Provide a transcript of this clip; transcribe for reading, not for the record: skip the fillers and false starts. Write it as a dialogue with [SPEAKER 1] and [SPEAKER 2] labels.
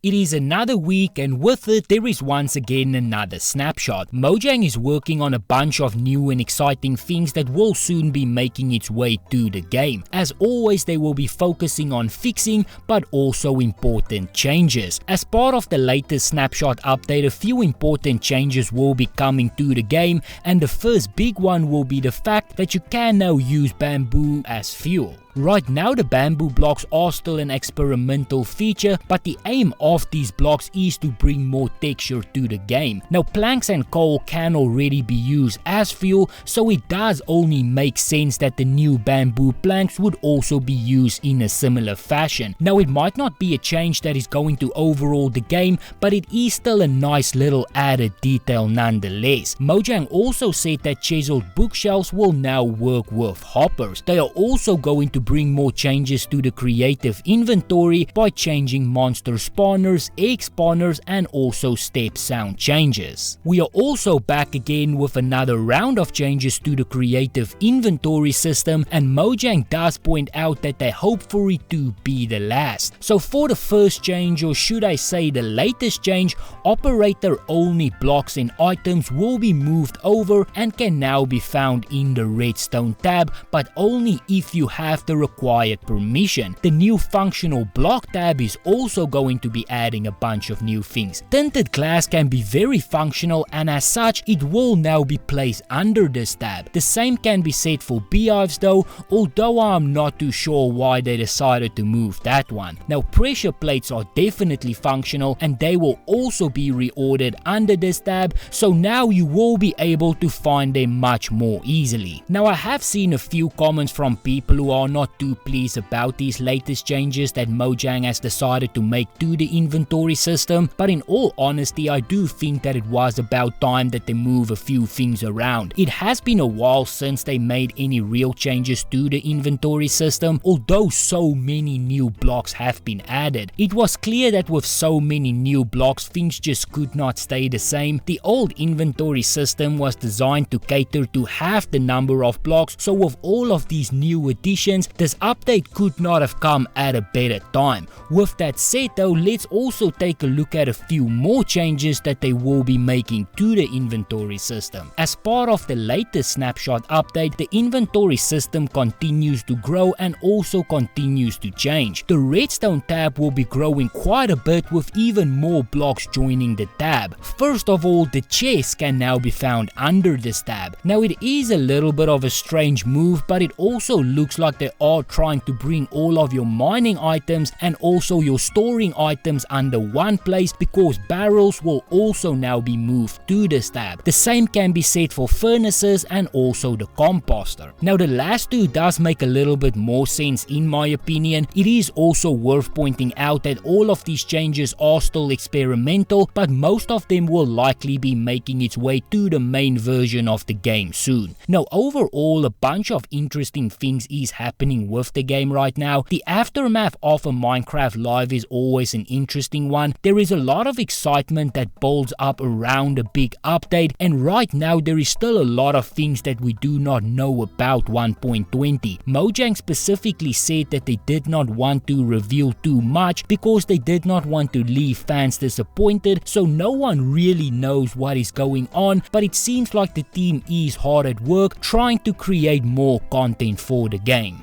[SPEAKER 1] It is another week, and with it there is once again another snapshot. Mojang is working on a bunch of new and exciting things that will soon be making its way to the game. As always, they will be focusing on fixing but also important changes. As part of the latest snapshot update, a few important changes will be coming to the game, and the first big one will be the fact that you can now use bamboo as fuel. Right now the bamboo blocks are still an experimental feature, but the aim of these blocks is to bring more texture to the game. Now planks and coal can already be used as fuel, so it does only make sense that the new bamboo planks would also be used in a similar fashion. Now it might not be a change that is going to overhaul the game, but it is still a nice little added detail nonetheless. Mojang also said that chiseled bookshelves will now work with hoppers. They are also going to bring more changes to the creative inventory by changing monster spawners, egg spawners, and also step sound changes. We are also back again with another round of changes to the creative inventory system, and Mojang does point out that they hope for it to be the last. So for the first change, or should I say the latest change, operator only blocks and items will be moved over and can now be found in the redstone tab, but only if you have the required permission. The new functional block tab is also going to be adding a bunch of new things. Tinted glass can be very functional, and as such it will now be placed under this tab. The same can be said for beehives though, although I'm not too sure why they decided to move that one. Now pressure plates are definitely functional, and they will also be reordered under this tab, so now you will be able to find them much more easily. Now I have seen a few comments from people who are not too pleased about these latest changes that Mojang has decided to make to the inventory system, but in all honesty I do think that it was about time that they move a few things around. It has been a while since they made any real changes to the inventory system, although so many new blocks have been added. It was clear that with so many new blocks things just could not stay the same. The old inventory system was designed to cater to half the number of blocks, so with all of these new additions, this update could not have come at a better time. With that said though, let's also take a look at a few more changes that they will be making to the inventory system. As part of the latest snapshot update, the inventory system continues to grow and also continues to change. The redstone tab will be growing quite a bit, with even more blocks joining the tab. First of all, the chests can now be found under this tab. Now it is a little bit of a strange move, but it also looks like they are trying to bring all of your mining items and also your storing items under one place, because barrels will also now be moved to this tab. The same can be said for furnaces and also the composter. Now the last two does make a little bit more sense in my opinion. It is also worth pointing out that all of these changes are still experimental, but most of them will likely be making its way to the main version of the game soon. Now overall, a bunch of interesting things is happening with the game right now. The aftermath of a Minecraft live is always an interesting one. There is a lot of excitement that builds up around a big update, and right now there is still a lot of things that we do not know about 1.20. Mojang specifically said that they did not want to reveal too much because they did not want to leave fans disappointed, so no one really knows what is going on, but it seems like the team is hard at work trying to create more content for the game.